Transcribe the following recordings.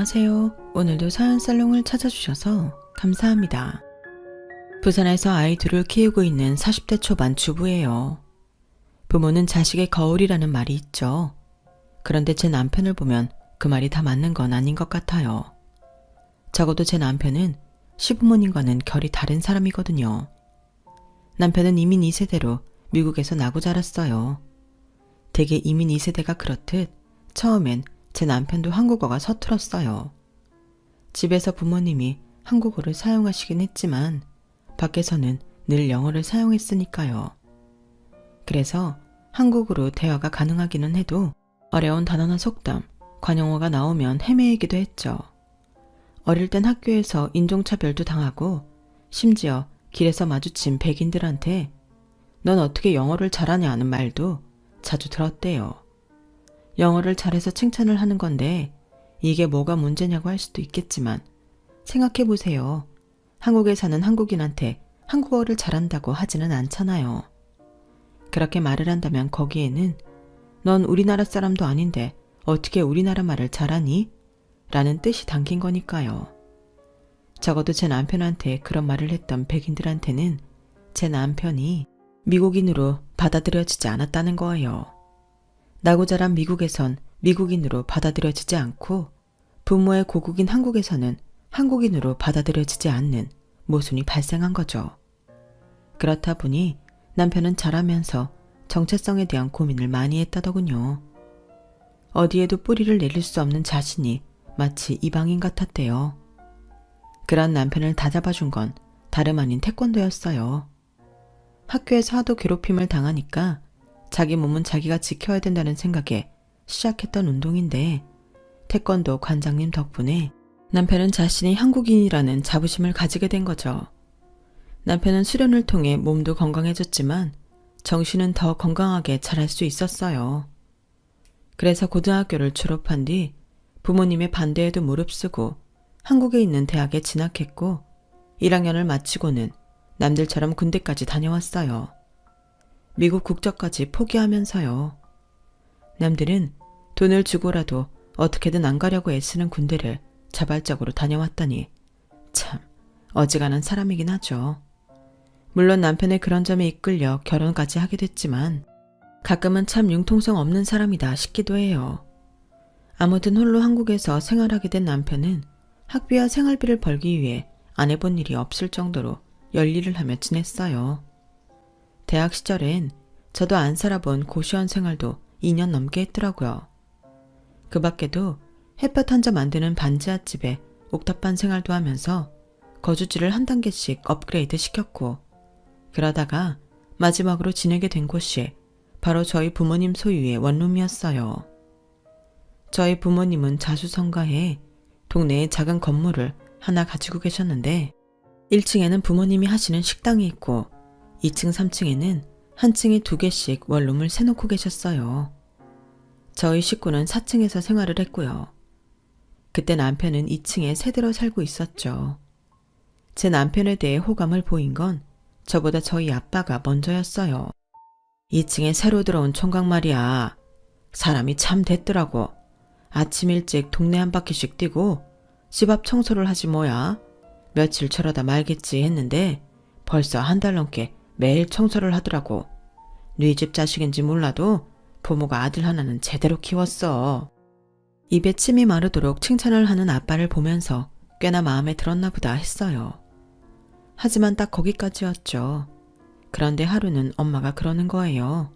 안녕하세요. 오늘도 사연살롱을 찾아주셔서 감사합니다. 부산에서 아이 둘을 키우고 있는 40대 초반 주부예요. 부모는 자식의 거울이라는 말이 있죠. 그런데 제 남편을 보면 그 말이 다 맞는 건 아닌 것 같아요. 적어도 제 남편은 시부모님과는 결이 다른 사람이거든요. 남편은 이민 2세대로 미국에서 나고 자랐어요. 대개 이민 2세대가 그렇듯 처음엔 제 남편도 한국어가 서툴었어요. 집에서 부모님이 한국어를 사용하시긴 했지만 밖에서는 늘 영어를 사용했으니까요. 그래서 한국어로 대화가 가능하기는 해도 어려운 단어나 속담, 관용어가 나오면 헤매이기도 했죠. 어릴 땐 학교에서 인종차별도 당하고 심지어 길에서 마주친 백인들한테 넌 어떻게 영어를 잘하냐 하는 말도 자주 들었대요. 영어를 잘해서 칭찬을 하는 건데 이게 뭐가 문제냐고 할 수도 있겠지만 생각해보세요. 한국에 사는 한국인한테 한국어를 잘한다고 하지는 않잖아요. 그렇게 말을 한다면 거기에는 넌 우리나라 사람도 아닌데 어떻게 우리나라 말을 잘하니? 라는 뜻이 담긴 거니까요. 적어도 제 남편한테 그런 말을 했던 백인들한테는 제 남편이 미국인으로 받아들여지지 않았다는 거예요. 나고 자란 미국에선 미국인으로 받아들여지지 않고 부모의 고국인 한국에서는 한국인으로 받아들여지지 않는 모순이 발생한 거죠. 그렇다 보니 남편은 자라면서 정체성에 대한 고민을 많이 했다더군요. 어디에도 뿌리를 내릴 수 없는 자신이 마치 이방인 같았대요. 그런 남편을 다잡아준 건 다름 아닌 태권도였어요. 학교에서 하도 괴롭힘을 당하니까 자기 몸은 자기가 지켜야 된다는 생각에 시작했던 운동인데 태권도 관장님 덕분에 남편은 자신이 한국인이라는 자부심을 가지게 된 거죠. 남편은 수련을 통해 몸도 건강해졌지만 정신은 더 건강하게 자랄 수 있었어요. 그래서 고등학교를 졸업한 뒤 부모님의 반대에도 무릅쓰고 한국에 있는 대학에 진학했고 1학년을 마치고는 남들처럼 군대까지 다녀왔어요. 미국 국적까지 포기하면서요. 남들은 돈을 주고라도 어떻게든 안 가려고 애쓰는 군대를 자발적으로 다녀왔다니 참 어지간한 사람이긴 하죠. 물론 남편의 그런 점에 이끌려 결혼까지 하게 됐지만 가끔은 참 융통성 없는 사람이다 싶기도 해요. 아무튼 홀로 한국에서 생활하게 된 남편은 학비와 생활비를 벌기 위해 안 해본 일이 없을 정도로 열일을 하며 지냈어요. 대학 시절엔 저도 안 살아본 고시원 생활도 2년 넘게 했더라고요. 그 밖에도 햇볕 한 점 만드는 반지하집에 옥탑방 생활도 하면서 거주지를 한 단계씩 업그레이드 시켰고 그러다가 마지막으로 지내게 된 곳이 바로 저희 부모님 소유의 원룸이었어요. 저희 부모님은 자수성가해 동네에 작은 건물을 하나 가지고 계셨는데 1층에는 부모님이 하시는 식당이 있고 2층, 3층에는 한 층에 2개씩 원룸을 세놓고 계셨어요. 저희 식구는 4층에서 생활을 했고요. 그때 남편은 2층에 새들어 살고 있었죠. 제 남편에 대해 호감을 보인 건 저보다 저희 아빠가 먼저였어요. 2층에 새로 들어온 총각 말이야. 사람이 참 됐더라고. 아침 일찍 동네 한 바퀴씩 뛰고 집 앞 청소를 하지 뭐야. 며칠 저러다 말겠지 했는데 벌써 한 달 넘게 매일 청소를 하더라고. 네 집 자식인지 몰라도 부모가 아들 하나는 제대로 키웠어. 입에 침이 마르도록 칭찬을 하는 아빠를 보면서 꽤나 마음에 들었나 보다 했어요. 하지만 딱 거기까지였죠. 그런데 하루는 엄마가 그러는 거예요.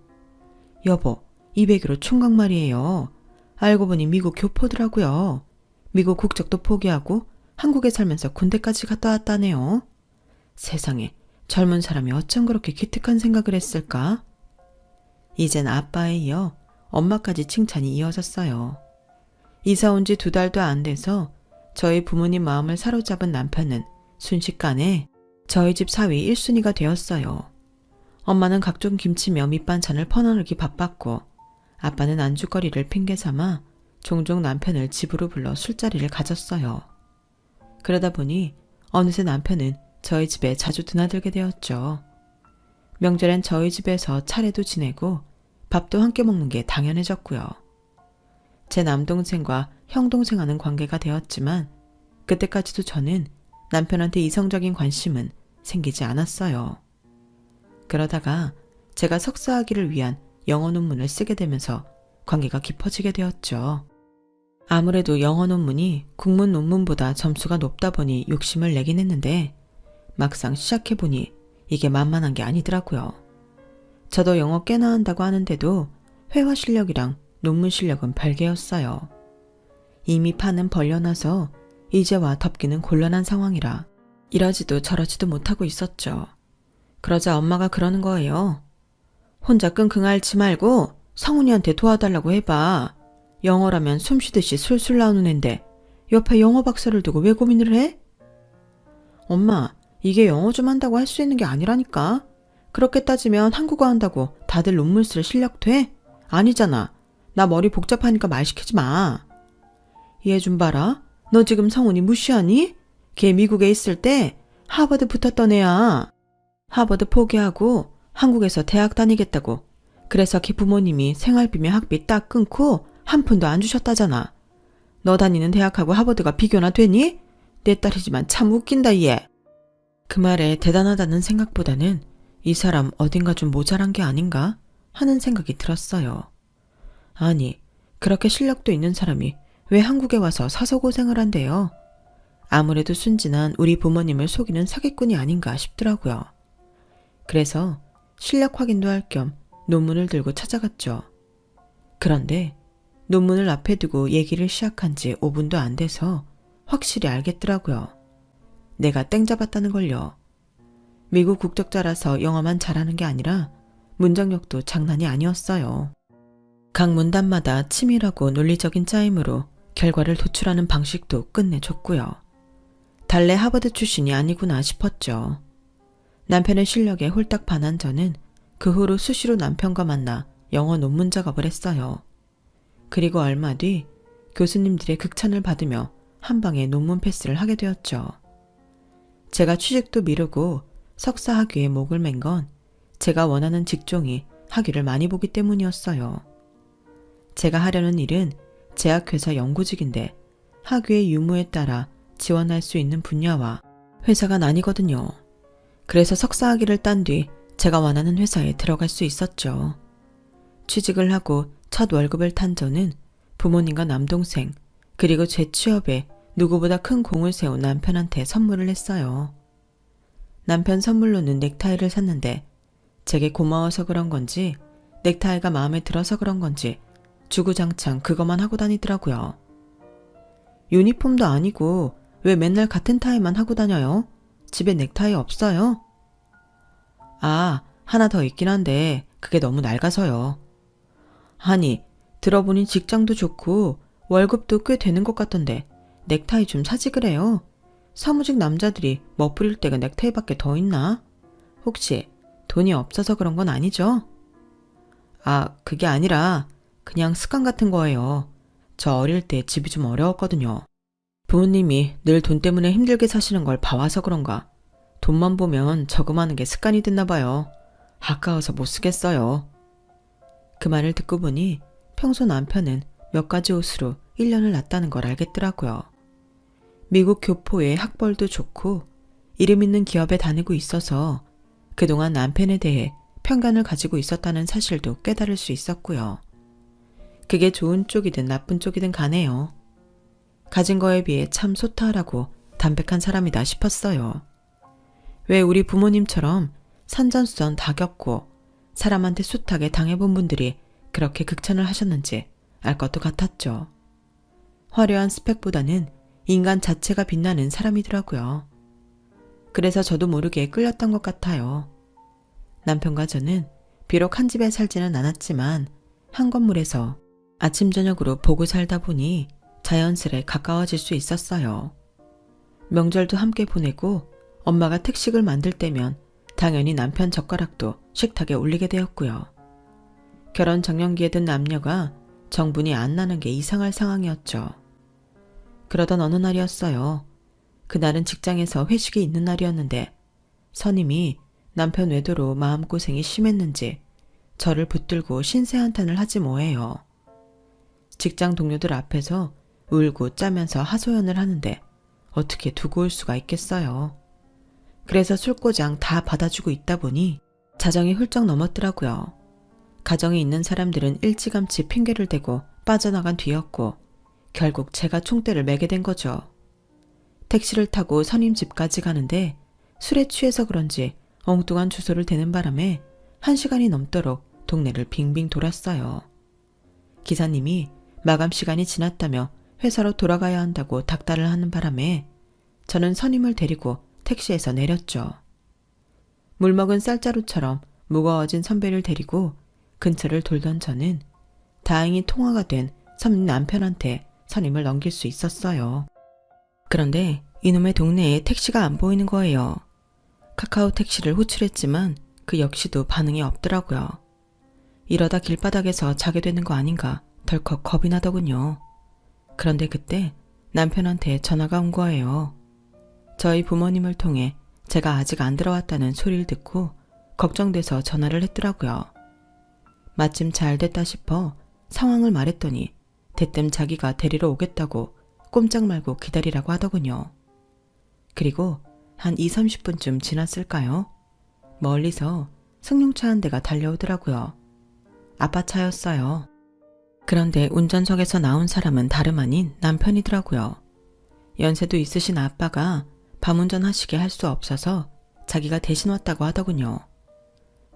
여보, 200으로 총각 말이에요. 알고 보니 미국 교포더라고요. 미국 국적도 포기하고 한국에 살면서 군대까지 갔다 왔다네요. 세상에 젊은 사람이 어쩜 그렇게 기특한 생각을 했을까? 이젠 아빠에 이어 엄마까지 칭찬이 이어졌어요. 이사 온 지 2달도 안 돼서 저희 부모님 마음을 사로잡은 남편은 순식간에 저희 집 사위 1순위가 되었어요. 엄마는 각종 김치며 밑반찬을 퍼나르기 바빴고 아빠는 안주거리를 핑계삼아 종종 남편을 집으로 불러 술자리를 가졌어요. 그러다 보니 어느새 남편은 저희 집에 자주 드나들게 되었죠. 명절엔 저희 집에서 차례도 지내고 밥도 함께 먹는 게 당연해졌고요. 제 남동생과 형동생 하는 관계가 되었지만 그때까지도 저는 남편한테 이성적인 관심은 생기지 않았어요. 그러다가 제가 석사학위를 위한 영어 논문을 쓰게 되면서 관계가 깊어지게 되었죠. 아무래도 영어 논문이 국문 논문보다 점수가 높다 보니 욕심을 내긴 했는데 막상 시작해보니 이게 만만한 게 아니더라고요. 저도 영어 꽤나 한다고 하는데도 회화 실력이랑 논문 실력은 별개였어요. 이미 판은 벌려놔서 이제와 덮기는 곤란한 상황이라 이러지도 저러지도 못하고 있었죠. 그러자 엄마가 그러는 거예요. 혼자 끙끙 앓지 말고 성훈이한테 도와달라고 해봐. 영어라면 숨쉬듯이 술술 나오는 앤데 옆에 영어 박사를 두고 왜 고민을 해? 엄마, 이게 영어 좀 한다고 할 수 있는 게 아니라니까. 그렇게 따지면 한국어 한다고 다들 논문 쓸 실력 돼? 아니잖아. 나 머리 복잡하니까 말 시키지 마. 얘 좀 봐라. 너 지금 성훈이 무시하니? 걔 미국에 있을 때 하버드 붙었던 애야. 하버드 포기하고 한국에서 대학 다니겠다고. 그래서 걔 부모님이 생활비며 학비 딱 끊고 한 푼도 안 주셨다잖아. 너 다니는 대학하고 하버드가 비교나 되니? 내 딸이지만 참 웃긴다 얘. 그 말에 대단하다는 생각보다는 이 사람 어딘가 좀 모자란 게 아닌가 하는 생각이 들었어요. 아니, 그렇게 실력도 있는 사람이 왜 한국에 와서 사서 고생을 한대요? 아무래도 순진한 우리 부모님을 속이는 사기꾼이 아닌가 싶더라고요. 그래서 실력 확인도 할 겸 논문을 들고 찾아갔죠. 그런데 논문을 앞에 두고 얘기를 시작한 지 5분도 안 돼서 확실히 알겠더라고요. 내가 땡 잡았다는 걸요. 미국 국적자라서 영어만 잘하는 게 아니라 문장력도 장난이 아니었어요. 각 문단마다 치밀하고 논리적인 짜임으로 결과를 도출하는 방식도 끝내줬고요. 달래 하버드 출신이 아니구나 싶었죠. 남편의 실력에 홀딱 반한 저는 그 후로 수시로 남편과 만나 영어 논문 작업을 했어요. 그리고 얼마 뒤 교수님들의 극찬을 받으며 한 방에 논문 패스를 하게 되었죠. 제가 취직도 미루고 석사 학위에 목을 맨 건 제가 원하는 직종이 학위를 많이 보기 때문이었어요. 제가 하려는 일은 제약회사 연구직인데 학위의 유무에 따라 지원할 수 있는 분야와 회사가 나뉘거든요. 그래서 석사 학위를 딴 뒤 제가 원하는 회사에 들어갈 수 있었죠. 취직을 하고 첫 월급을 탄 저는 부모님과 남동생 그리고 제 취업에 누구보다 큰 공을 세운 남편한테 선물을 했어요. 남편 선물로는 넥타이를 샀는데 제게 고마워서 그런 건지 넥타이가 마음에 들어서 그런 건지 주구장창 그것만 하고 다니더라고요. 유니폼도 아니고 왜 맨날 같은 타이만 하고 다녀요? 집에 넥타이 없어요? 아, 하나 더 있긴 한데 그게 너무 낡아서요. 아니, 들어보니 직장도 좋고 월급도 꽤 되는 것 같던데 넥타이 좀 사지 그래요. 사무직 남자들이 멋부릴 때가 넥타이밖에 더 있나? 혹시 돈이 없어서 그런 건 아니죠? 아, 그게 아니라 그냥 습관 같은 거예요. 저 어릴 때 집이 좀 어려웠거든요. 부모님이 늘 돈 때문에 힘들게 사시는 걸 봐와서 그런가. 돈만 보면 저금하는 게 습관이 됐나 봐요. 아까워서 못 쓰겠어요. 그 말을 듣고 보니 평소 남편은 몇 가지 옷으로 1년을 났다는 걸 알겠더라고요. 미국 교포의 학벌도 좋고 이름 있는 기업에 다니고 있어서 그동안 남편에 대해 편견을 가지고 있었다는 사실도 깨달을 수 있었고요. 그게 좋은 쪽이든 나쁜 쪽이든 가네요. 가진 거에 비해 참 소탈하고 담백한 사람이다 싶었어요. 왜 우리 부모님처럼 산전수전 다 겪고 사람한테 숱하게 당해본 분들이 그렇게 극찬을 하셨는지 알 것도 같았죠. 화려한 스펙보다는 인간 자체가 빛나는 사람이더라고요. 그래서 저도 모르게 끌렸던 것 같아요. 남편과 저는 비록 한 집에 살지는 않았지만 한 건물에서 아침 저녁으로 보고 살다 보니 자연스레 가까워질 수 있었어요. 명절도 함께 보내고 엄마가 특식을 만들 때면 당연히 남편 젓가락도 식탁에 올리게 되었고요. 결혼 정년기에 든 남녀가 정분이 안 나는 게 이상할 상황이었죠. 그러던 어느 날이었어요. 그날은 직장에서 회식이 있는 날이었는데 선임이 남편 외도로 마음고생이 심했는지 저를 붙들고 신세 한탄을 하지 뭐예요. 직장 동료들 앞에서 울고 짜면서 하소연을 하는데 어떻게 두고 올 수가 있겠어요. 그래서 술고장 다 받아주고 있다 보니 자정이 훌쩍 넘었더라고요. 가정에 있는 사람들은 일찌감치 핑계를 대고 빠져나간 뒤였고 결국 제가 총대를 매게 된 거죠. 택시를 타고 선임 집까지 가는데 술에 취해서 그런지 엉뚱한 주소를 대는 바람에 1시간이 넘도록 동네를 빙빙 돌았어요. 기사님이 마감 시간이 지났다며 회사로 돌아가야 한다고 닥달을 하는 바람에 저는 선임을 데리고 택시에서 내렸죠. 물먹은 쌀자루처럼 무거워진 선배를 데리고 근처를 돌던 저는 다행히 통화가 된 선임 남편한테 선임을 넘길 수 있었어요. 그런데 이놈의 동네에 택시가 안 보이는 거예요. 카카오 택시를 호출했지만 그 역시도 반응이 없더라고요. 이러다 길바닥에서 자게 되는 거 아닌가 덜컥 겁이 나더군요. 그런데 그때 남편한테 전화가 온 거예요. 저희 부모님을 통해 제가 아직 안 들어왔다는 소리를 듣고 걱정돼서 전화를 했더라고요. 마침 잘 됐다 싶어 상황을 말했더니 대뜸 자기가 데리러 오겠다고 꼼짝 말고 기다리라고 하더군요. 그리고 한 20-30분쯤 지났을까요? 멀리서 승용차 한 대가 달려오더라고요. 아빠 차였어요. 그런데 운전석에서 나온 사람은 다름 아닌 남편이더라고요. 연세도 있으신 아빠가 밤운전 하시게 할 수 없어서 자기가 대신 왔다고 하더군요.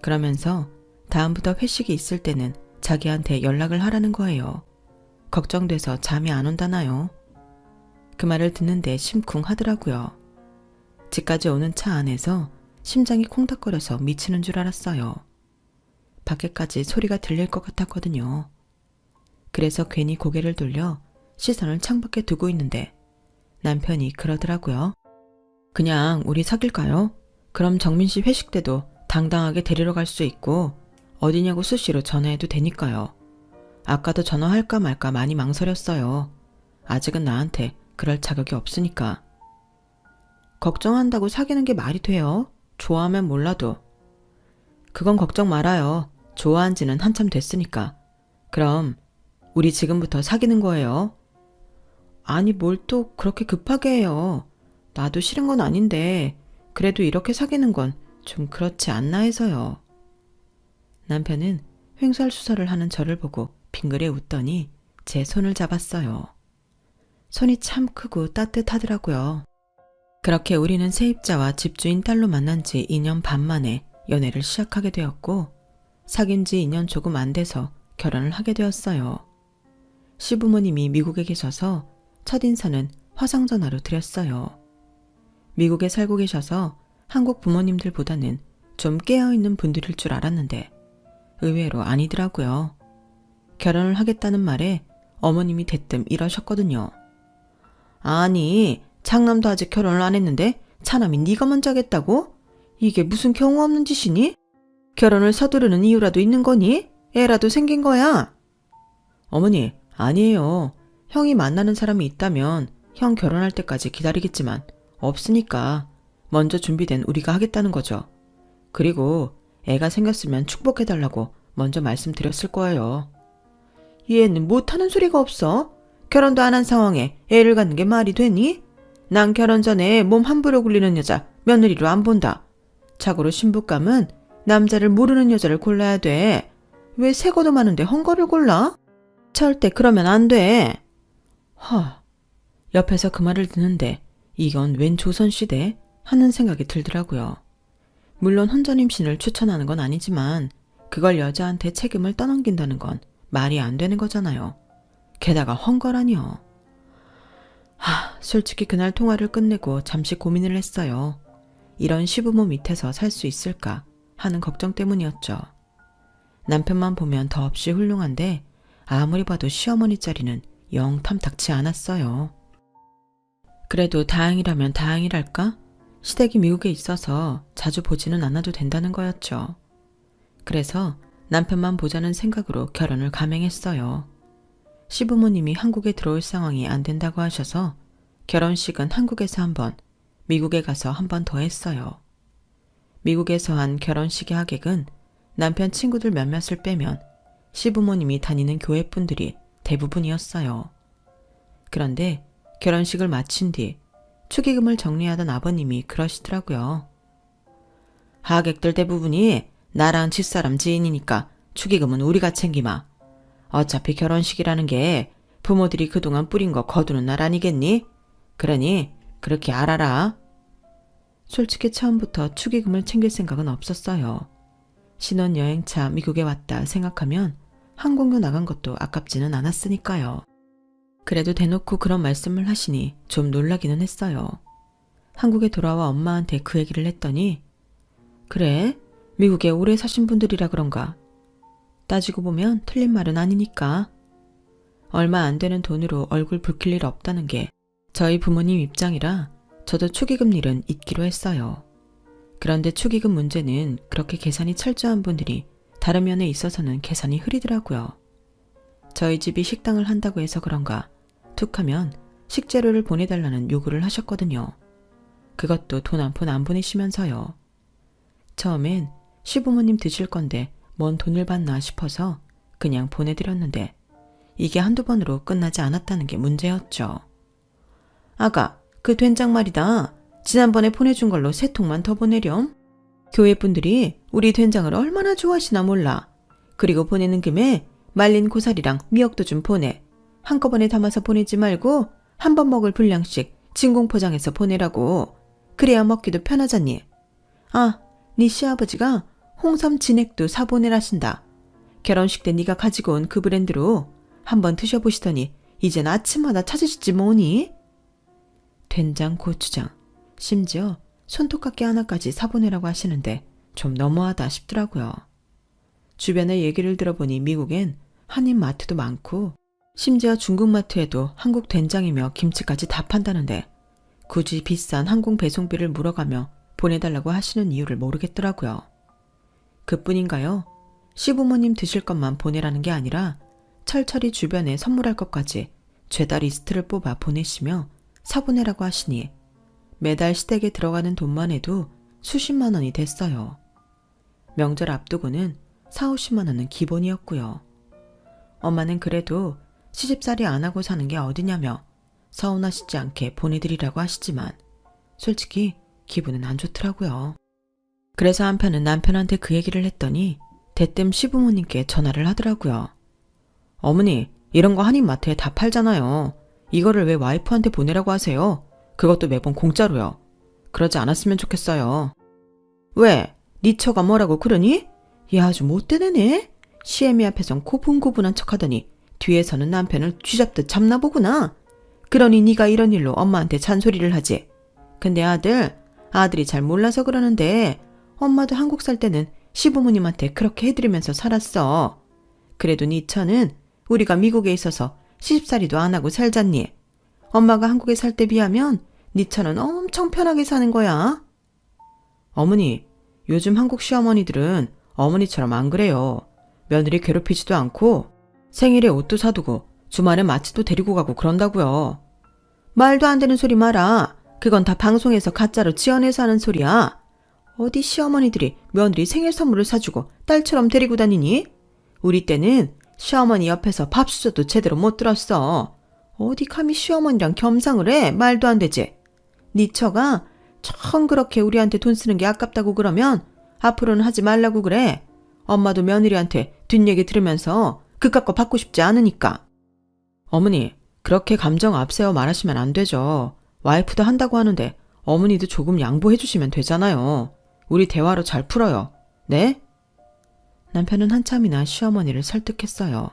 그러면서 다음부터 회식이 있을 때는 자기한테 연락을 하라는 거예요. 걱정돼서 잠이 안 온다나요? 그 말을 듣는데 심쿵하더라고요. 집까지 오는 차 안에서 심장이 콩닥거려서 미치는 줄 알았어요. 밖에까지 소리가 들릴 것 같았거든요. 그래서 괜히 고개를 돌려 시선을 창밖에 두고 있는데 남편이 그러더라고요. 그냥 우리 사귈까요? 그럼 정민 씨 회식 때도 당당하게 데리러 갈 수 있고 어디냐고 수시로 전화해도 되니까요. 아까도 전화할까 말까 많이 망설였어요. 아직은 나한테 그럴 자격이 없으니까. 걱정한다고 사귀는 게 말이 돼요? 좋아하면 몰라도. 그건 걱정 말아요. 좋아한 지는 한참 됐으니까. 그럼 우리 지금부터 사귀는 거예요? 아니 뭘 또 그렇게 급하게 해요. 나도 싫은 건 아닌데 그래도 이렇게 사귀는 건 좀 그렇지 않나 해서요. 남편은 횡설수설을 하는 저를 보고 빙그레 웃더니 제 손을 잡았어요. 손이 참 크고 따뜻하더라고요. 그렇게 우리는 세입자와 집주인 딸로 만난 지 2년 반 만에 연애를 시작하게 되었고 사귄 지 2년 조금 안 돼서 결혼을 하게 되었어요. 시부모님이 미국에 계셔서 첫인사는 화상전화로 드렸어요. 미국에 살고 계셔서 한국 부모님들보다는 좀 깨어있는 분들일 줄 알았는데 의외로 아니더라고요. 결혼을 하겠다는 말에 어머님이 대뜸 이러셨거든요. 아니, 장남도 아직 결혼을 안 했는데 차남이 네가 먼저 하겠다고? 이게 무슨 경우 없는 짓이니? 결혼을 서두르는 이유라도 있는 거니? 애라도 생긴 거야? 어머니, 아니에요. 형이 만나는 사람이 있다면 형 결혼할 때까지 기다리겠지만 없으니까 먼저 준비된 우리가 하겠다는 거죠. 그리고 애가 생겼으면 축복해달라고 먼저 말씀드렸을 거예요. 얘는 못하는 소리가 없어. 결혼도 안 한 상황에 애를 갖는 게 말이 되니? 난 결혼 전에 몸 함부로 굴리는 여자 며느리로 안 본다. 자고로 신부감은 남자를 모르는 여자를 골라야 돼. 왜 새거도 많은데 헝거를 골라? 절대 그러면 안 돼. 옆에서 그 말을 듣는데 이건 웬 조선시대? 하는 생각이 들더라고요. 물론 혼전 임신을 추천하는 건 아니지만 그걸 여자한테 책임을 떠넘긴다는 건 말이 안 되는 거잖아요. 게다가 헝거라니요. 솔직히 그날 통화를 끝내고 잠시 고민을 했어요. 이런 시부모 밑에서 살 수 있을까 하는 걱정 때문이었죠. 남편만 보면 더없이 훌륭한데 아무리 봐도 시어머니 자리는 영 탐탁치 않았어요. 그래도 다행이라면 다행이랄까? 시댁이 미국에 있어서 자주 보지는 않아도 된다는 거였죠. 그래서 남편만 보자는 생각으로 결혼을 감행했어요. 시부모님이 한국에 들어올 상황이 안 된다고 하셔서 결혼식은 한국에서 한 번, 미국에 가서 한 번 더 했어요. 미국에서 한 결혼식의 하객은 남편 친구들 몇몇을 빼면 시부모님이 다니는 교회 분들이 대부분이었어요. 그런데 결혼식을 마친 뒤 축의금을 정리하던 아버님이 그러시더라고요. 하객들 대부분이 나랑 집사람 지인이니까 축의금은 우리가 챙기마. 어차피 결혼식이라는 게 부모들이 그동안 뿌린 거 거두는 날 아니겠니? 그러니 그렇게 알아라. 솔직히 처음부터 축의금을 챙길 생각은 없었어요. 신혼여행차 미국에 왔다 생각하면 항공료 나간 것도 아깝지는 않았으니까요. 그래도 대놓고 그런 말씀을 하시니 좀 놀라기는 했어요. 한국에 돌아와 엄마한테 그 얘기를 했더니 그래? 미국에 오래 사신 분들이라 그런가? 따지고 보면 틀린 말은 아니니까. 얼마 안 되는 돈으로 얼굴 붉힐 일 없다는 게 저희 부모님 입장이라 저도 축의금 일은 잊기로 했어요. 그런데 축의금 문제는 그렇게 계산이 철저한 분들이 다른 면에 있어서는 계산이 흐리더라고요. 저희 집이 식당을 한다고 해서 그런가 툭하면 식재료를 보내달라는 요구를 하셨거든요. 그것도 돈 한 푼 안 보내시면서요. 처음엔 시부모님 드실 건데 뭔 돈을 받나 싶어서 그냥 보내드렸는데 이게 한두 번으로 끝나지 않았다는 게 문제였죠. 아가, 그 된장 말이다. 지난번에 보내준 걸로 3통만 더 보내렴. 교회 분들이 우리 된장을 얼마나 좋아하시나 몰라. 그리고 보내는 김에 말린 고사리랑 미역도 좀 보내. 한꺼번에 담아서 보내지 말고 한 번 먹을 분량씩 진공 포장해서 보내라고. 그래야 먹기도 편하잖니. 아, 네 시아버지가 홍삼 진액도 사보내라신다. 결혼식 때 네가 가지고 온 그 브랜드로 한번 드셔보시더니 이젠 아침마다 찾으시지 뭐니? 된장, 고추장, 심지어 손톱깎이 하나까지 사보내라고 하시는데 좀 너무하다 싶더라고요. 주변의 얘기를 들어보니 미국엔 한인 마트도 많고 심지어 중국 마트에도 한국 된장이며 김치까지 다 판다는데 굳이 비싼 항공 배송비를 물어가며 보내달라고 하시는 이유를 모르겠더라고요. 그뿐인가요? 시부모님 드실 것만 보내라는 게 아니라 철철이 주변에 선물할 것까지 죄다 리스트를 뽑아 보내시며 사보내라고 하시니 매달 시댁에 들어가는 돈만 해도 수십만 원이 됐어요. 명절 앞두고는 40~50만 원은 기본이었고요. 엄마는 그래도 시집살이 안 하고 사는 게 어디냐며 서운하시지 않게 보내드리라고 하시지만 솔직히 기분은 안 좋더라고요. 그래서 한편은 남편한테 그 얘기를 했더니 대뜸 시부모님께 전화를 하더라고요. 어머니, 이런 거 한인마트에 다 팔잖아요. 이거를 왜 와이프한테 보내라고 하세요? 그것도 매번 공짜로요. 그러지 않았으면 좋겠어요. 왜? 네 처가 뭐라고 그러니? 얘 아주 못된 애네. 시애미 앞에선 고분고분한 척하더니 뒤에서는 남편을 쥐잡듯 잡나 보구나. 그러니 네가 이런 일로 엄마한테 잔소리를 하지. 근데 아들이 잘 몰라서 그러는데 엄마도 한국 살 때는 시부모님한테 그렇게 해드리면서 살았어. 그래도 네 처는 우리가 미국에 있어서 시집살이도 안 하고 살잖니. 엄마가 한국에 살 때 비하면 네 처는 엄청 편하게 사는 거야. 어머니, 요즘 한국 시어머니들은 어머니처럼 안 그래요. 며느리 괴롭히지도 않고 생일에 옷도 사두고 주말에 마트도 데리고 가고 그런다고요. 말도 안 되는 소리 마라. 그건 다 방송에서 가짜로 지어내서 하는 소리야. 어디 시어머니들이 며느리 생일 선물을 사주고 딸처럼 데리고 다니니? 우리 때는 시어머니 옆에서 밥수저도 제대로 못 들었어. 어디 감히 시어머니랑 겸상을 해? 말도 안 되지. 네 처가 청 그렇게 우리한테 돈 쓰는 게 아깝다고 그러면 앞으로는 하지 말라고 그래. 엄마도 며느리한테 뒷얘기 들으면서 그깟 거 받고 싶지 않으니까. 어머니, 그렇게 감정 앞세워 말하시면 안 되죠. 와이프도 한다고 하는데 어머니도 조금 양보해 주시면 되잖아요. 우리 대화로 잘 풀어요. 네? 남편은 한참이나 시어머니를 설득했어요.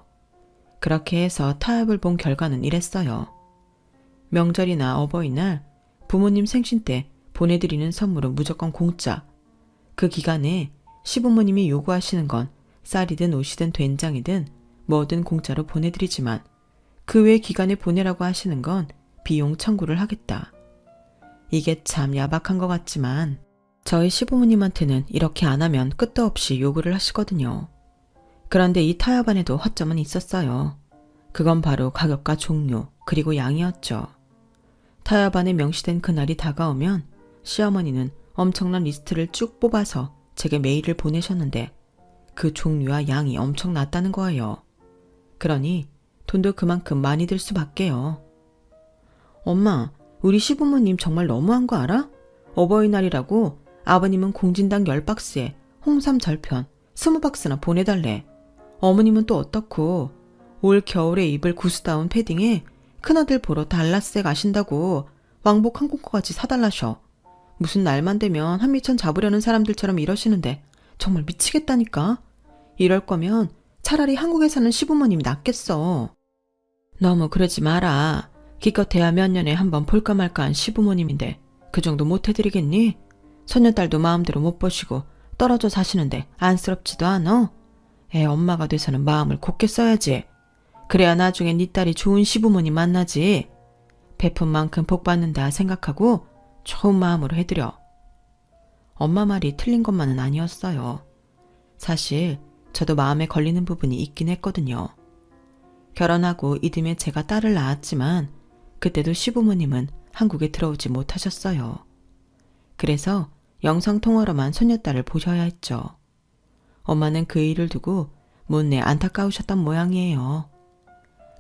그렇게 해서 타협을 본 결과는 이랬어요. 명절이나 어버이날, 부모님 생신 때 보내드리는 선물은 무조건 공짜. 그 기간에 시부모님이 요구하시는 건 쌀이든 옷이든 된장이든 뭐든 공짜로 보내드리지만 그 외 기간에 보내라고 하시는 건 비용 청구를 하겠다. 이게 참 야박한 것 같지만 저희 시부모님한테는 이렇게 안 하면 끝도 없이 요구를 하시거든요. 그런데 이 타협안에도 허점은 있었어요. 그건 바로 가격과 종류 그리고 양이었죠. 타협안에 명시된 그날이 다가오면 시어머니는 엄청난 리스트를 쭉 뽑아서 제게 메일을 보내셨는데 그 종류와 양이 엄청 낮다는 거예요. 그러니 돈도 그만큼 많이 들 수밖에요. 엄마, 우리 시부모님 정말 너무한 거 알아? 어버이날이라고 아버님은 공진당 10박스에 홍삼 절편 20박스나 보내달래. 어머님은 또 어떻고 올 겨울에 입을 구스다운 패딩에 큰아들 보러 달라스에 가신다고 왕복 항공권까지 사달라셔. 무슨 날만 되면 한미천 잡으려는 사람들처럼 이러시는데 정말 미치겠다니까. 이럴 거면 차라리 한국에 사는 시부모님이 낫겠어. 너무 그러지 마라. 기껏해야 몇 년에 한번 볼까 말까한 시부모님인데 그 정도 못 해드리겠니? 손녀딸도 마음대로 못 보시고 떨어져 사시는데 안쓰럽지도 않아? 애 엄마가 돼서는 마음을 곱게 써야지. 그래야 나중에 네 딸이 좋은 시부모님 만나지. 베푼 만큼 복 받는다 생각하고 좋은 마음으로 해드려. 엄마 말이 틀린 것만은 아니었어요. 사실 저도 마음에 걸리는 부분이 있긴 했거든요. 결혼하고 이듬해 제가 딸을 낳았지만 그때도 시부모님은 한국에 들어오지 못하셨어요. 그래서 영상통화로만 손녀딸을 보셔야 했죠. 엄마는 그 일을 두고 못내 안타까우셨던 모양이에요.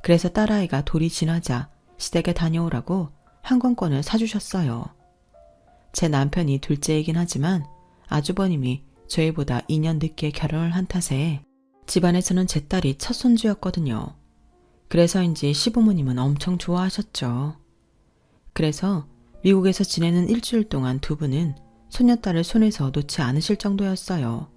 그래서 딸아이가 돌이 지나자 시댁에 다녀오라고 항공권을 사주셨어요. 제 남편이 둘째이긴 하지만 아주버님이 저희보다 2년 늦게 결혼을 한 탓에 집안에서는 제 딸이 첫 손주였거든요. 그래서인지 시부모님은 엄청 좋아하셨죠. 그래서 미국에서 지내는 일주일 동안 두 분은 손녀딸을 손에서 놓지 않으실 정도였어요.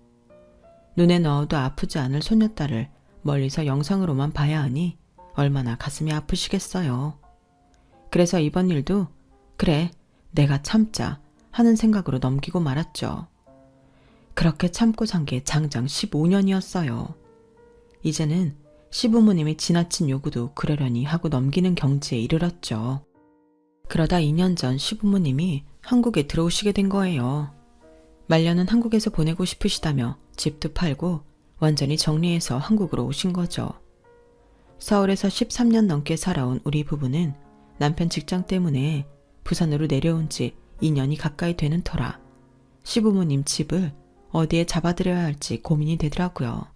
눈에 넣어도 아프지 않을 손녀딸을 멀리서 영상으로만 봐야 하니 얼마나 가슴이 아프시겠어요. 그래서 이번 일도 그래, 내가 참자 하는 생각으로 넘기고 말았죠. 그렇게 참고 산 게 장장 15년이었어요. 이제는 시부모님의 지나친 요구도 그러려니 하고 넘기는 경지에 이르렀죠. 그러다 2년 전 시부모님이 한국에 들어오시게 된 거예요. 말년은 한국에서 보내고 싶으시다며 집도 팔고 완전히 정리해서 한국으로 오신 거죠. 서울에서 13년 넘게 살아온 우리 부부는 남편 직장 때문에 부산으로 내려온 지 2년이 가까이 되는 터라 시부모님 집을 어디에 잡아드려야 할지 고민이 되더라고요.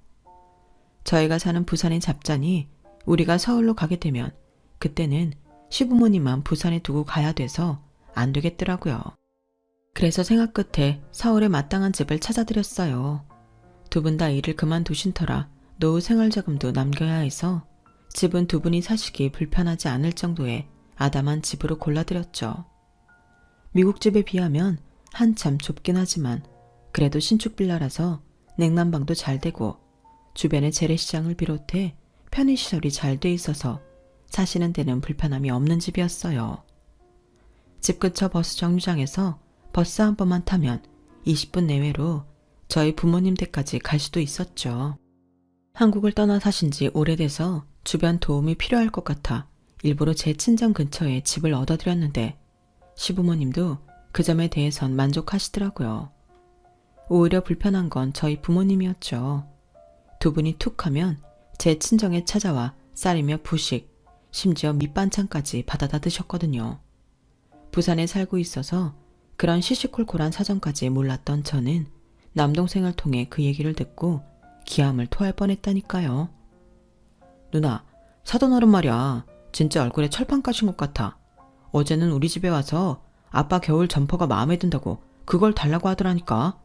저희가 사는 부산에 잡자니 우리가 서울로 가게 되면 그때는 시부모님만 부산에 두고 가야 돼서 안 되겠더라고요. 그래서 생각 끝에 서울에 마땅한 집을 찾아드렸어요. 두 분 다 일을 그만두신 터라 노후 생활자금도 남겨야 해서 집은 두 분이 사시기 불편하지 않을 정도의 아담한 집으로 골라드렸죠. 미국 집에 비하면 한참 좁긴 하지만 그래도 신축 빌라라서 냉난방도 잘 되고 주변에 재래시장을 비롯해 편의시설이 잘 돼 있어서 사시는 데는 불편함이 없는 집이었어요. 집 근처 버스 정류장에서 버스 한 번만 타면 20분 내외로 저희 부모님 댁까지 갈 수도 있었죠. 한국을 떠나 사신 지 오래돼서 주변 도움이 필요할 것 같아 일부러 제 친정 근처에 집을 얻어드렸는데 시부모님도 그 점에 대해선 만족하시더라고요. 오히려 불편한 건 저희 부모님이었죠. 두 분이 툭 하면 제 친정에 찾아와 쌀이며 부식, 심지어 밑반찬까지 받아다 드셨거든요. 부산에 살고 있어서 그런 시시콜콜한 사정까지 몰랐던 저는 남동생을 통해 그 얘기를 듣고 기함을 토할 뻔했다니까요. 누나, 사돈어른 말이야. 진짜 얼굴에 철판 까신 것 같아. 어제는 우리 집에 와서 아빠 겨울 점퍼가 마음에 든다고 그걸 달라고 하더라니까.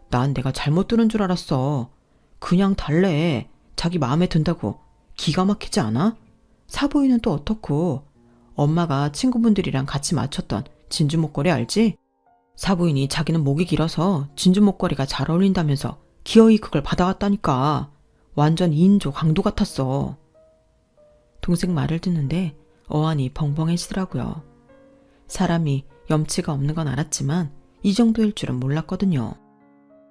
난 내가 잘못 들은 줄 알았어. 그냥 달래. 자기 마음에 든다고. 기가 막히지 않아? 사부인은 또 어떻고. 엄마가 친구분들이랑 같이 맞췄던 진주 목걸이 알지? 사부인이 자기는 목이 길어서 진주 목걸이가 잘 어울린다면서 기어이 그걸 받아갔다니까. 완전 2인조 강도 같았어. 동생 말을 듣는데 어안이 벙벙해지더라고요. 사람이 염치가 없는 건 알았지만 이 정도일 줄은 몰랐거든요.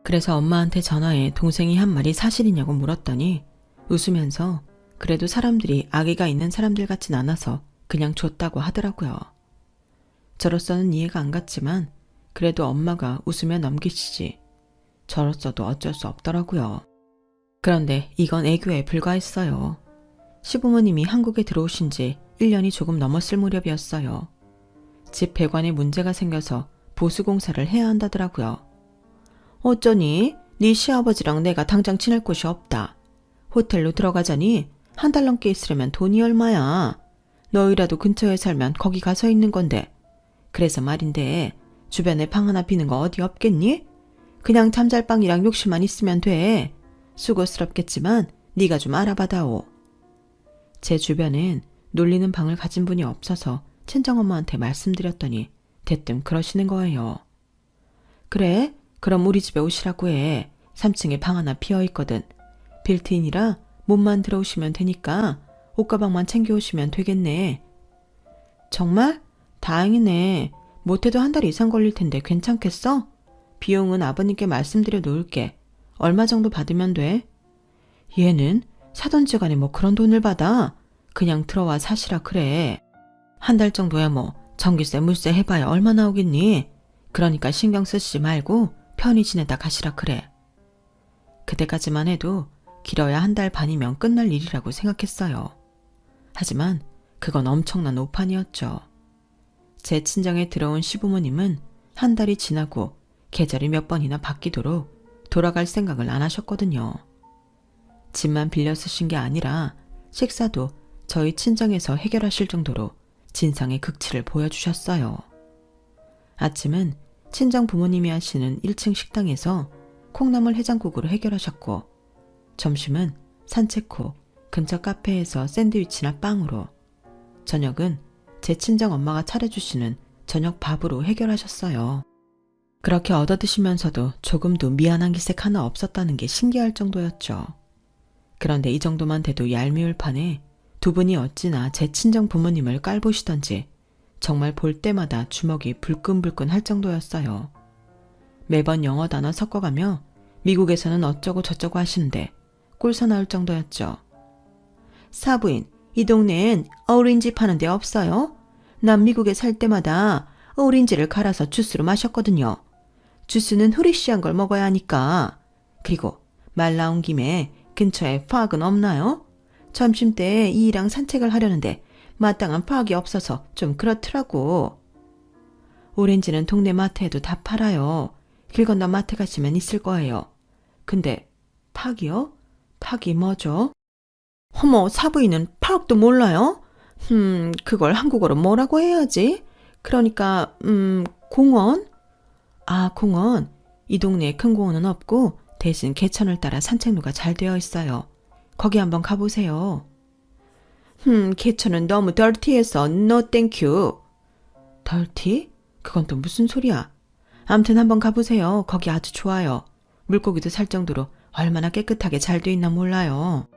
그래서 엄마한테 전화해 동생이 한 말이 사실이냐고 물었더니 웃으면서 그래도 사람들이 아기가 있는 사람들 같진 않아서 그냥 줬다고 하더라고요. 저로서는 이해가 안 갔지만 그래도 엄마가 웃으며 넘기시지 저로서도 어쩔 수 없더라고요. 그런데 이건 애교에 불과했어요. 시부모님이 한국에 들어오신 지 1년이 조금 넘었을 무렵이었어요. 집 배관에 문제가 생겨서 보수공사를 해야 한다더라고요. 어쩌니? 네 시아버지랑 내가 당장 지낼 곳이 없다. 호텔로 들어가자니 한 달 넘게 있으려면 돈이 얼마야? 너희라도 근처에 살면 거기 가서 있는 건데. 그래서 말인데 주변에 방 하나 비는 거 어디 없겠니? 그냥 잠잘방이랑 욕실만 있으면 돼. 수고스럽겠지만 네가 좀 알아봐다오. 제 주변엔 놀리는 방을 가진 분이 없어서 친정엄마한테 말씀드렸더니 대뜸 그러시는 거예요. 그래? 그럼 우리 집에 오시라고 해. 3층에 방 하나 비어있거든. 빌트인이라 몸만 들어오시면 되니까 옷가방만 챙겨오시면 되겠네. 정말? 다행이네. 못해도 한 달 이상 걸릴 텐데 괜찮겠어? 비용은 아버님께 말씀드려 놓을게. 얼마 정도 받으면 돼? 얘는 사돈지간에 뭐 그런 돈을 받아? 그냥 들어와 사시라 그래. 한 달 정도야 뭐 전기세 물세 해봐야 얼마 나오겠니? 그러니까 신경 쓰시지 말고 편히 지내다 가시라 그래. 그때까지만 해도 길어야 한 달 반이면 끝날 일이라고 생각했어요. 하지만 그건 엄청난 오판이었죠. 제 친정에 들어온 시부모님은 한 달이 지나고 계절이 몇 번이나 바뀌도록 돌아갈 생각을 안 하셨거든요. 집만 빌려 쓰신 게 아니라 식사도 저희 친정에서 해결하실 정도로 진상의 극치를 보여주셨어요. 아침은 친정 부모님이 하시는 1층 식당에서 콩나물 해장국으로 해결하셨고, 점심은 산책 후 근처 카페에서 샌드위치나 빵으로, 저녁은 제 친정 엄마가 차려주시는 저녁 밥으로 해결하셨어요. 그렇게 얻어드시면서도 조금도 미안한 기색 하나 없었다는 게 신기할 정도였죠. 그런데 이 정도만 돼도 얄미울 판에 두 분이 어찌나 제 친정 부모님을 깔보시던지 정말 볼 때마다 주먹이 불끈불끈 할 정도였어요. 매번 영어 단어 섞어가며 미국에서는 어쩌고 저쩌고 하시는데 꼴사 나올 정도였죠. 사부인, 이 동네엔 오렌지 파는 데 없어요? 난 미국에 살 때마다 오렌지를 갈아서 주스로 마셨거든요. 주스는 후리쉬한 걸 먹어야 하니까. 그리고 말 나온 김에 근처에 파악은 없나요? 점심때 이이랑 산책을 하려는데 마땅한 파악이 없어서 좀 그렇더라고. 오렌지는 동네 마트에도 다 팔아요. 길 건너 마트 가시면 있을 거예요. 근데 팍이요? 팍이 뭐죠? 어머, 사부인은 팍도 몰라요? 그걸 한국어로 뭐라고 해야지? 그러니까 공원? 아, 공원. 이 동네에 큰 공원은 없고 대신 개천을 따라 산책로가 잘 되어 있어요. 거기 한번 가보세요. 개천은 너무 덜티해서 no thank you. 덜티? 그건 또 무슨 소리야? 암튼 한번 가보세요. 거기 아주 좋아요. 물고기도 살 정도로 얼마나 깨끗하게 잘 돼 있나 몰라요.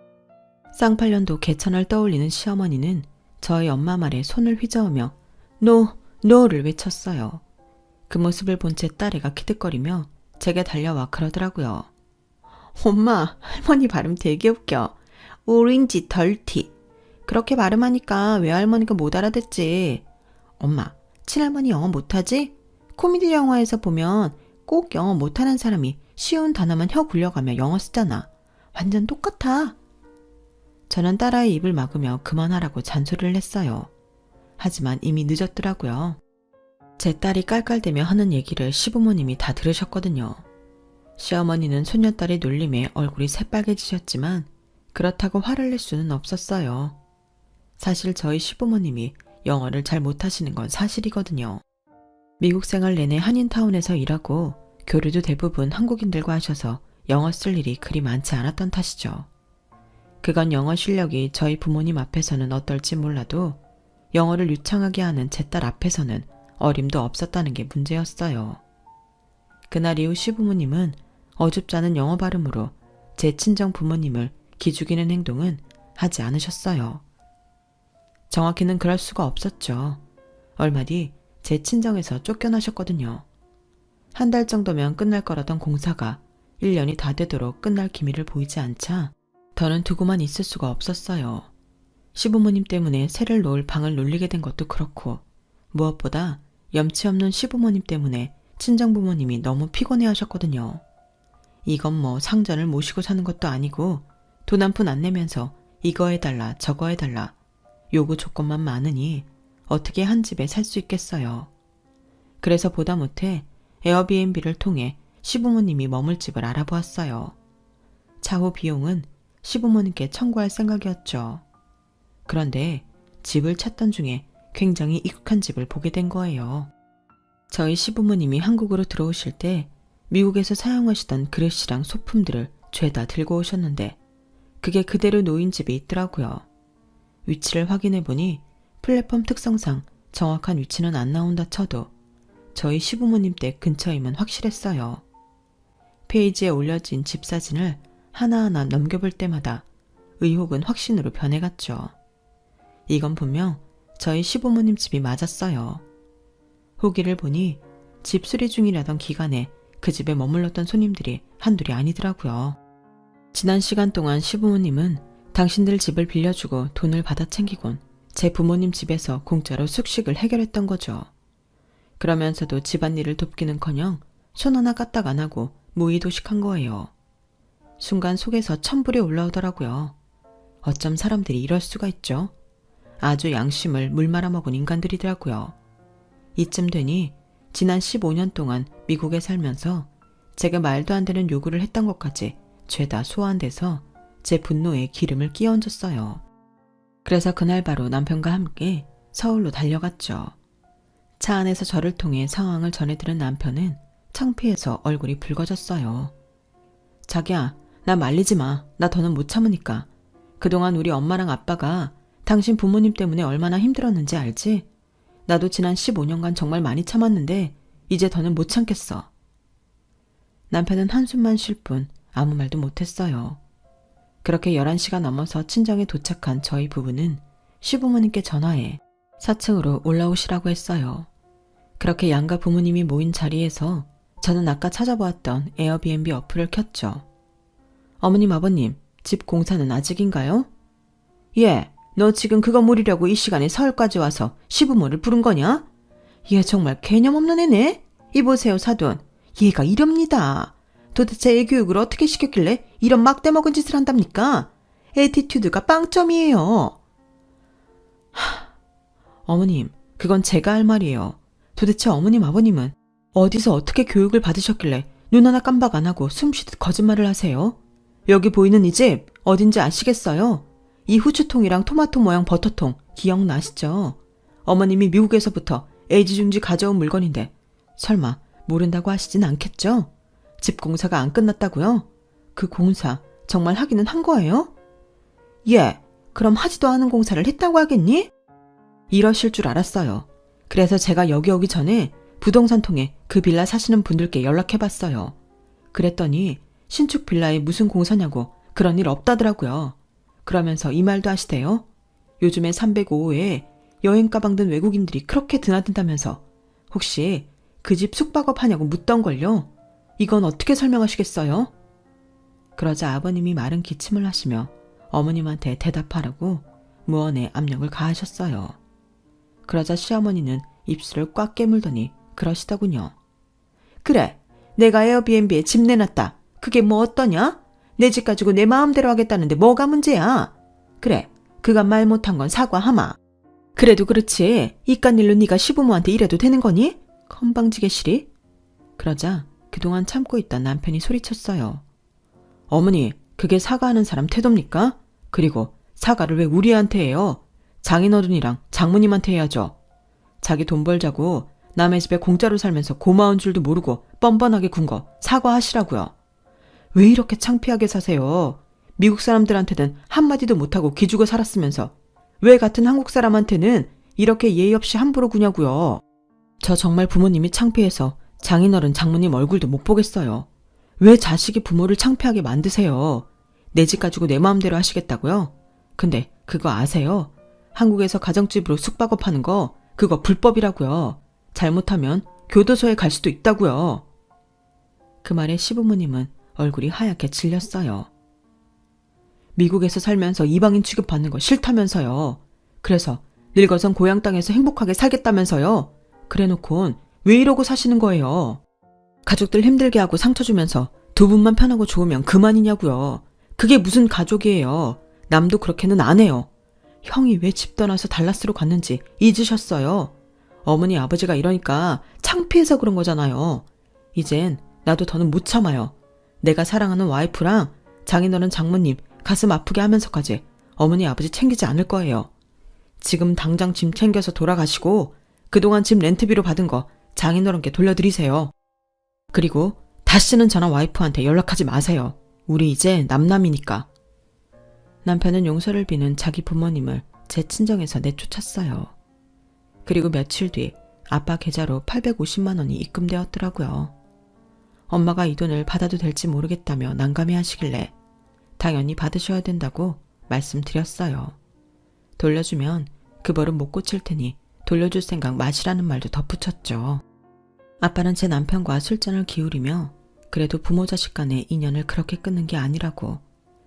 쌍팔년도 개천을 떠올리는 시어머니는 저희 엄마 말에 손을 휘저으며 노를 외쳤어요. 그 모습을 본 제 딸애가 키득거리며 제게 달려와 그러더라고요. 엄마, 할머니 발음 되게 웃겨. 오렌지 덜티. 그렇게 발음하니까 외할머니가 못 알아듣지. 엄마, 친할머니 영어 못하지? 코미디 영화에서 보면 꼭 영어 못하는 사람이 쉬운 단어만 혀 굴려가며 영어 쓰잖아. 완전 똑같아. 저는 딸아이 입을 막으며 그만하라고 잔소리를 했어요. 하지만 이미 늦었더라고요. 제 딸이 깔깔대며 하는 얘기를 시부모님이 다 들으셨거든요. 시어머니는 손녀딸의 놀림에 얼굴이 새빨개지셨지만 그렇다고 화를 낼 수는 없었어요. 사실 저희 시부모님이 영어를 잘 못하시는 건 사실이거든요. 미국 생활 내내 한인타운에서 일하고 교류도 대부분 한국인들과 하셔서 영어 쓸 일이 그리 많지 않았던 탓이죠. 그건 영어 실력이 저희 부모님 앞에서는 어떨지 몰라도 영어를 유창하게 하는 제 딸 앞에서는 어림도 없었다는 게 문제였어요. 그날 이후 시부모님은 어줍지 않은 영어 발음으로 제 친정 부모님을 기죽이는 행동은 하지 않으셨어요. 정확히는 그럴 수가 없었죠. 얼마 뒤 제 친정에서 쫓겨나셨거든요. 한 달 정도면 끝날 거라던 공사가 1년이 다 되도록 끝날 기미를 보이지 않자 더는 두고만 있을 수가 없었어요. 시부모님 때문에 새를 놓을 방을 놀리게 된 것도 그렇고 무엇보다 염치 없는 시부모님 때문에 친정부모님이 너무 피곤해 하셨거든요. 이건 뭐 상전을 모시고 사는 것도 아니고 돈 한 푼 안 내면서 이거 해달라 저거 해달라 요구 조건만 많으니 어떻게 한 집에 살 수 있겠어요. 그래서 보다 못해 에어비앤비를 통해 시부모님이 머물 집을 알아보았어요. 차후 비용은 시부모님께 청구할 생각이었죠. 그런데 집을 찾던 중에 굉장히 익숙한 집을 보게 된 거예요. 저희 시부모님이 한국으로 들어오실 때 미국에서 사용하시던 그릇이랑 소품들을 죄다 들고 오셨는데 그게 그대로 놓인 집이 있더라고요. 위치를 확인해보니 플랫폼 특성상 정확한 위치는 안 나온다 쳐도 저희 시부모님 댁 근처임은 확실했어요. 페이지에 올려진 집 사진을 하나하나 넘겨볼 때마다 의혹은 확신으로 변해갔죠. 이건 분명 저희 시부모님 집이 맞았어요. 후기를 보니 집 수리 중이라던 기간에 그 집에 머물렀던 손님들이 한둘이 아니더라고요. 지난 시간 동안 시부모님은 당신들 집을 빌려주고 돈을 받아 챙기곤 제 부모님 집에서 공짜로 숙식을 해결했던 거죠. 그러면서도 집안일을 돕기는커녕 손 하나 까딱 안 하고 무의도식한 거예요. 순간 속에서 천불이 올라오더라고요. 어쩜 사람들이 이럴 수가 있죠? 아주 양심을 물 말아먹은 인간들이더라고요. 이쯤 되니 지난 15년 동안 미국에 살면서 제가 말도 안 되는 요구를 했던 것까지 죄다 소환돼서 제 분노에 기름을 끼얹었어요. 그래서 그날 바로 남편과 함께 서울로 달려갔죠. 차 안에서 저를 통해 상황을 전해들은 남편은 창피해서 얼굴이 붉어졌어요. 자기야, 나 말리지 마. 나 더는 못 참으니까. 그동안 우리 엄마랑 아빠가 당신 부모님 때문에 얼마나 힘들었는지 알지? 나도 지난 15년간 정말 많이 참았는데 이제 더는 못 참겠어. 남편은 한숨만 쉴 뿐 아무 말도 못했어요. 그렇게 11시가 넘어서 친정에 도착한 저희 부부는 시부모님께 전화해 4층으로 올라오시라고 했어요. 그렇게 양가 부모님이 모인 자리에서 저는 아까 찾아보았던 에어비앤비 어플을 켰죠. 어머님, 아버님, 집 공사는 아직인가요? 예, 너 지금 그거 물으려고 이 시간에 서울까지 와서 시부모를 부른 거냐? 얘 정말 개념 없는 애네? 이보세요, 사돈. 얘가 이럽니다. 도대체 애 교육을 어떻게 시켰길래 이런 막대 먹은 짓을 한답니까? 애티튜드가 빵점이에요. 어머님, 그건 제가 할 말이에요. 도대체 어머님, 아버님은 어디서 어떻게 교육을 받으셨길래 눈 하나 깜박 안 하고 숨쉬듯 거짓말을 하세요? 여기 보이는 이 집 어딘지 아시겠어요? 이 후추통이랑 토마토 모양 버터통 기억나시죠? 어머님이 미국에서부터 애지중지 가져온 물건인데 설마 모른다고 하시진 않겠죠? 집 공사가 안 끝났다고요? 그 공사 정말 하기는 한 거예요? 예, 그럼 하지도 않은 공사를 했다고 하겠니? 이러실 줄 알았어요. 그래서 제가 여기 오기 전에 부동산 통해 그 빌라 사시는 분들께 연락해봤어요. 그랬더니 신축 빌라에 무슨 공사냐고 그런 일 없다더라고요. 그러면서 이 말도 하시대요. 요즘에 305호에 여행 가방 든 외국인들이 그렇게 드나든다면서 혹시 그 집 숙박업 하냐고 묻던걸요. 이건 어떻게 설명하시겠어요? 그러자 아버님이 마른 기침을 하시며 어머님한테 대답하라고 무언의 압력을 가하셨어요. 그러자 시어머니는 입술을 꽉 깨물더니 그러시더군요. 그래, 내가 에어비앤비에 집 내놨다. 그게 뭐 어떠냐? 내 집 가지고 내 마음대로 하겠다는데 뭐가 문제야? 그래, 그간 말 못한 건 사과하마. 그래도 그렇지, 이깟 일로 네가 시부모한테 이래도 되는 거니? 건방지게 시리? 그러자 그동안 참고 있던 남편이 소리쳤어요. 어머니, 그게 사과하는 사람 태도입니까? 그리고 사과를 왜 우리한테 해요? 장인어른이랑 장모님한테 해야죠. 자기 돈 벌자고 남의 집에 공짜로 살면서 고마운 줄도 모르고 뻔뻔하게 군 거 사과하시라고요. 왜 이렇게 창피하게 사세요? 미국 사람들한테는 한마디도 못하고 기죽어 살았으면서 왜 같은 한국 사람한테는 이렇게 예의 없이 함부로 구냐고요. 저 정말 부모님이 창피해서 장인어른 장모님 얼굴도 못 보겠어요. 왜 자식이 부모를 창피하게 만드세요? 내 집 가지고 내 마음대로 하시겠다고요? 근데 그거 아세요? 한국에서 가정집으로 숙박업하는 거 그거 불법이라고요. 잘못하면 교도소에 갈 수도 있다고요. 그 말에 시부모님은 얼굴이 하얗게 질렸어요. 미국에서 살면서 이방인 취급받는 거 싫다면서요. 그래서 늙어선 고향 땅에서 행복하게 살겠다면서요. 그래놓곤 왜 이러고 사시는 거예요? 가족들 힘들게 하고 상처 주면서 두 분만 편하고 좋으면 그만이냐고요. 그게 무슨 가족이에요. 남도 그렇게는 안 해요. 형이 왜 집 떠나서 달라스로 갔는지 잊으셨어요? 어머니 아버지가 이러니까 창피해서 그런 거잖아요. 이젠 나도 더는 못 참아요. 내가 사랑하는 와이프랑 장인어른 장모님 가슴 아프게 하면서까지 어머니 아버지 챙기지 않을 거예요. 지금 당장 짐 챙겨서 돌아가시고 그동안 집 렌트비로 받은 거 장인어른께 돌려드리세요. 그리고 다시는 저랑 와이프한테 연락하지 마세요. 우리 이제 남남이니까. 남편은 용서를 비는 자기 부모님을 제 친정에서 내쫓았어요. 그리고 며칠 뒤 아빠 계좌로 850만 원이 입금되었더라고요. 엄마가 이 돈을 받아도 될지 모르겠다며 난감해하시길래 당연히 받으셔야 된다고 말씀드렸어요. 돌려주면 그 벌은 못 고칠 테니 돌려줄 생각 마시라는 말도 덧붙였죠. 아빠는 제 남편과 술잔을 기울이며 그래도 부모 자식 간의 인연을 그렇게 끊는 게 아니라고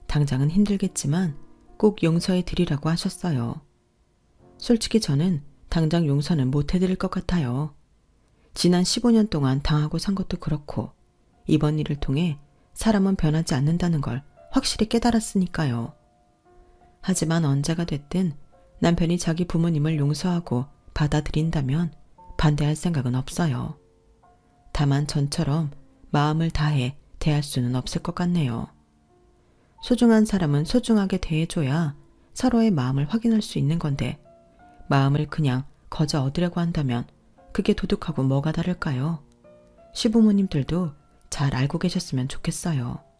당장은 힘들겠지만 꼭 용서해 드리라고 하셨어요. 솔직히 저는 당장 용서는 못 해드릴 것 같아요. 지난 15년 동안 당하고 산 것도 그렇고 이번 일을 통해 사람은 변하지 않는다는 걸 확실히 깨달았으니까요. 하지만 언제가 됐든 남편이 자기 부모님을 용서하고 받아들인다면 반대할 생각은 없어요. 다만 전처럼 마음을 다해 대할 수는 없을 것 같네요. 소중한 사람은 소중하게 대해줘야 서로의 마음을 확인할 수 있는 건데 마음을 그냥 거저 얻으려고 한다면 그게 도둑하고 뭐가 다를까요? 시부모님들도 잘 알고 계셨으면 좋겠어요.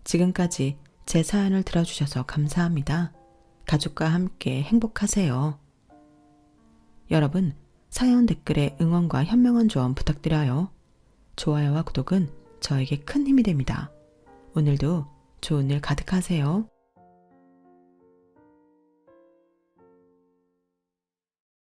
지금까지 제 사연을 들어주셔서 감사합니다. 가족과 함께 행복하세요. 여러분, 사연 댓글에 응원과 현명한 조언 부탁드려요. 좋아요와 구독은 저에게 큰 힘이 됩니다. 오늘도 좋은 일 가득하세요.